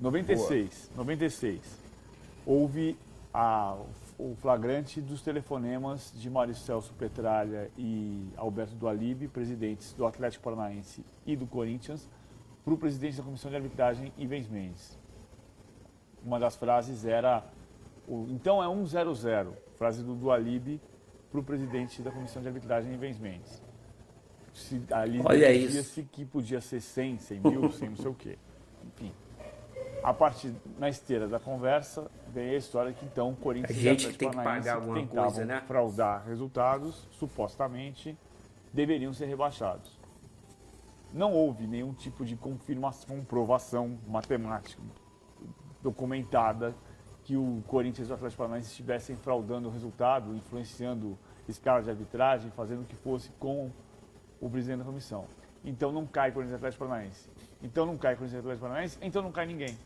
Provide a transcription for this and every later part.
96. Houve o flagrante dos telefonemas de Mário Celso Petralha e Alberto Dualib, presidentes do Atlético Paranaense e do Corinthians, para o presidente da Comissão de Arbitragem, Ivens Mendes. Uma das frases era, então é 1-0-0, frase do Dualib para o presidente da Comissão de Arbitragem, Ivens Mendes. Ali dizia-se que podia ser 100 mil, 100 não sei o quê. Enfim, a partir, na esteira da conversa, vem a história que então o Corinthians e o Atlético Paranaense tentavam fraudar resultados, supostamente deveriam ser rebaixados. Não houve nenhum tipo de comprovação matemática documentada que o Corinthians e o Atlético Paranaense estivessem fraudando o resultado, influenciando escala de arbitragem, fazendo o que fosse com o presidente da comissão. Então não cai Corinthians e Atlético Paranaense. Então não cai Corinthians e Atlético Paranaense, então não cai ninguém.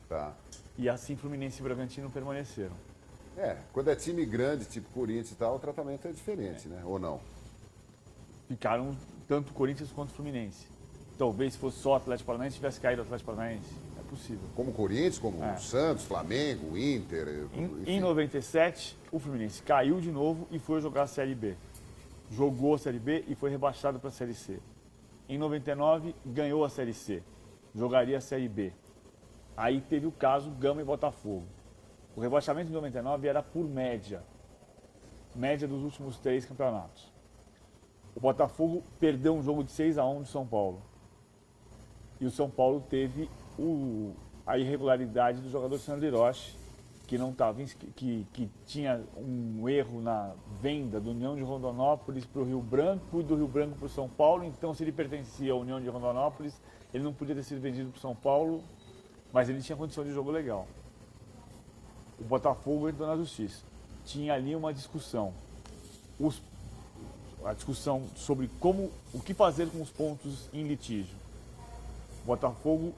Tá. E assim Fluminense e Bragantino permaneceram. Quando é time grande, tipo Corinthians e tal, o tratamento é diferente, né? Ou não? Ficaram tanto Corinthians quanto Fluminense. Talvez se fosse só Atlético Paranaense, tivesse caído o Atlético Paranaense. É possível. Como Corinthians, como Santos, Flamengo, Inter... Em 97, o Fluminense caiu de novo e foi jogar a Série B. Jogou a Série B e foi rebaixado para a Série C. Em 99, ganhou a Série C. Jogaria a Série B. Aí teve o caso Gama e Botafogo. O rebaixamento de 99 era por média. Média dos últimos 3 campeonatos. O Botafogo perdeu um jogo de 6-1 de São Paulo. E o São Paulo teve a irregularidade do jogador Sandro Hiroshi, que não estava, que tinha um erro na venda do União de Rondonópolis para o Rio Branco e do Rio Branco para o São Paulo. Então, se ele pertencia à União de Rondonópolis, ele não podia ter sido vendido para o São Paulo, mas ele tinha condição de jogo legal. O Botafogo entrou na justiça. Tinha ali uma discussão. A discussão sobre o que fazer com os pontos em litígio. O Botafogo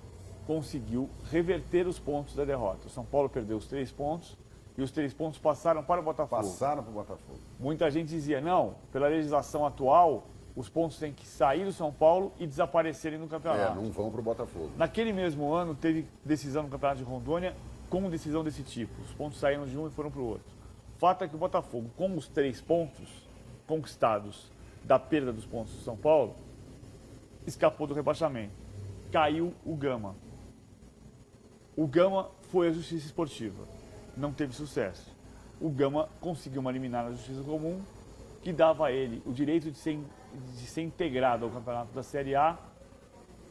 conseguiu reverter os pontos da derrota. O São Paulo perdeu os 3 pontos e os 3 pontos passaram para o Botafogo. Passaram para o Botafogo. Muita gente dizia, não, pela legislação atual, os pontos têm que sair do São Paulo e desaparecerem no campeonato. Não vão para o Botafogo. Naquele mesmo ano, teve decisão no Campeonato de Rondônia com decisão desse tipo. Os pontos saíram de um e foram para o outro. O fato é que o Botafogo, com os 3 pontos conquistados da perda dos pontos do São Paulo, escapou do rebaixamento. Caiu o Gama. O Gama foi à Justiça Esportiva. Não teve sucesso. O Gama conseguiu uma liminar na Justiça Comum que dava a ele o direito de ser integrado ao campeonato da Série A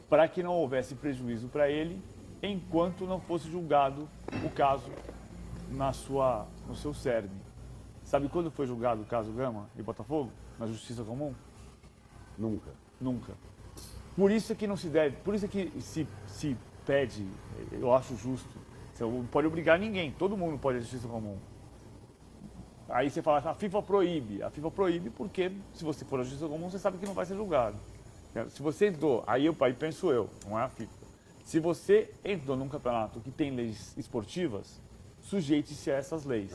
para que não houvesse prejuízo para ele enquanto não fosse julgado o caso no seu cerne. Sabe quando foi julgado o caso Gama e Botafogo? Na Justiça Comum? Nunca. Por isso é que não se deve, por isso é que se pede, eu acho justo, você não pode obrigar ninguém, todo mundo pode a Justiça Comum. Aí você fala, a FIFA proíbe porque se você for à Justiça Comum, você sabe que não vai ser julgado. Se você entrou, aí penso eu, não é a FIFA. Se você entrou num campeonato que tem leis esportivas, sujeite-se a essas leis.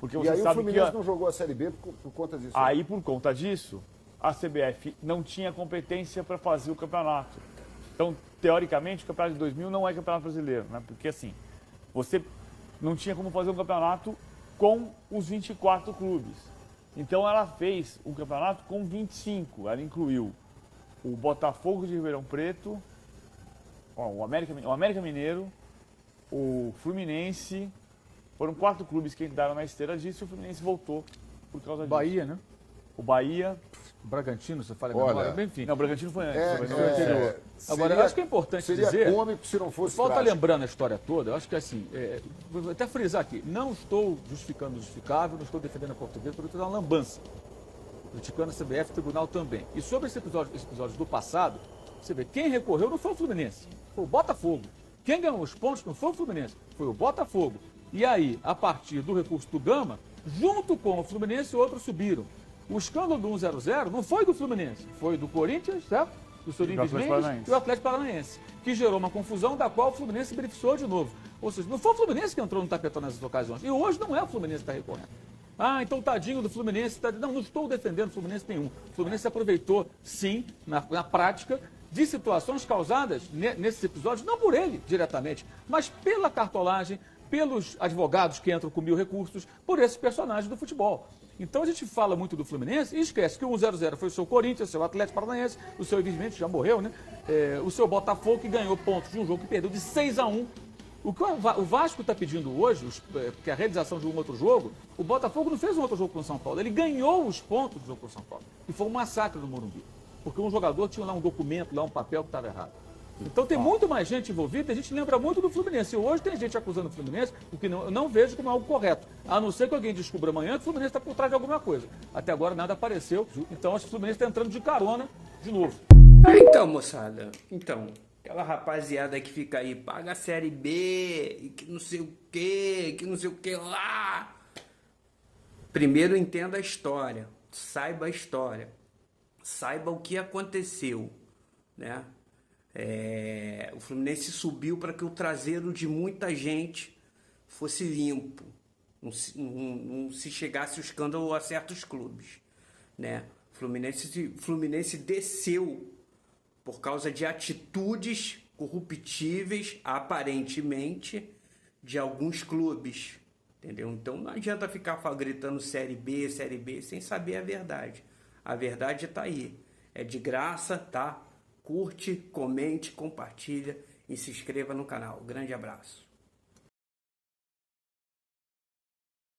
Porque você e aí sabe o Fluminense não jogou a Série B por conta disso? Aí, por conta disso, a CBF não tinha competência para fazer o campeonato. Então, teoricamente, o campeonato de 2000 não é campeonato brasileiro, né? Porque assim, você não tinha como fazer um campeonato com os 24 clubes. Então, ela fez um campeonato com 25. Ela incluiu o Botafogo de Ribeirão Preto, o América Mineiro, o Fluminense. Foram 4 clubes que entraram na esteira disso e o Fluminense voltou por causa disso. Bahia, né? O Bahia. O Bragantino, você fala Olha, enfim. Não, o Bragantino foi antes. Foi anterior. Agora, eu acho que é importante dizer... Seria cômico se não fosse o pessoal está trágico. lembrando a história toda, eu acho que assim, vou até frisar aqui, não estou justificando o justificável, não estou defendendo a portuguesa, porque estou dando uma lambança. Criticando a CBF, o tribunal também. E sobre esse episódio do passado, você vê, quem recorreu não foi o Fluminense, foi o Botafogo. Quem ganhou os pontos não foi o Fluminense, foi o Botafogo. E aí, a partir do recurso do Gama, junto com o Fluminense, outros subiram. O escândalo do 1-0-0 não foi do Fluminense, foi do Corinthians, certo? Do seu Ivens Mendes e o Atlético Paranaense, que gerou uma confusão da qual o Fluminense se beneficiou de novo. Ou seja, não foi o Fluminense que entrou no tapetão nessas ocasiões. E hoje não é o Fluminense que está recorrendo. Então tadinho do Fluminense. Não estou defendendo o Fluminense nenhum. O Fluminense aproveitou, sim, na prática, de situações causadas nesses episódios, não por ele diretamente, mas pela cartolagem, pelos advogados que entram com 1000 recursos, por esses personagens do futebol. Então a gente fala muito do Fluminense e esquece que o 1-0-0 foi o seu Corinthians, o seu Atlético Paranaense, o seu evidentemente já morreu, né? O seu Botafogo, que ganhou pontos de um jogo que perdeu de 6-1. O que o Vasco está pedindo hoje, que é a realização de um outro jogo, o Botafogo não fez um outro jogo com o São Paulo, ele ganhou os pontos do jogo com o São Paulo. E foi um massacre no Morumbi. Porque um jogador tinha lá um documento, lá um papel que estava errado. Então tem muito mais gente envolvida, a gente lembra muito do Fluminense. E hoje tem gente acusando o Fluminense, o que eu não vejo como algo correto. A não ser que alguém descubra amanhã que o Fluminense está por trás de alguma coisa. Até agora nada apareceu, então acho que o Fluminense está entrando de carona de novo. Então, moçada, aquela rapaziada que fica aí, paga a Série B, e que não sei o que lá. Primeiro entenda a história, saiba a história, saiba o que aconteceu, né? O Fluminense subiu para que o traseiro de muita gente fosse limpo, não se chegasse o escândalo a certos clubes, né? Fluminense desceu por causa de atitudes corruptíveis, aparentemente, de alguns clubes, entendeu? Então não adianta ficar gritando Série B, sem saber a verdade. A verdade está aí, é de graça, tá? Curte, comente, compartilha e se inscreva no canal. Grande abraço.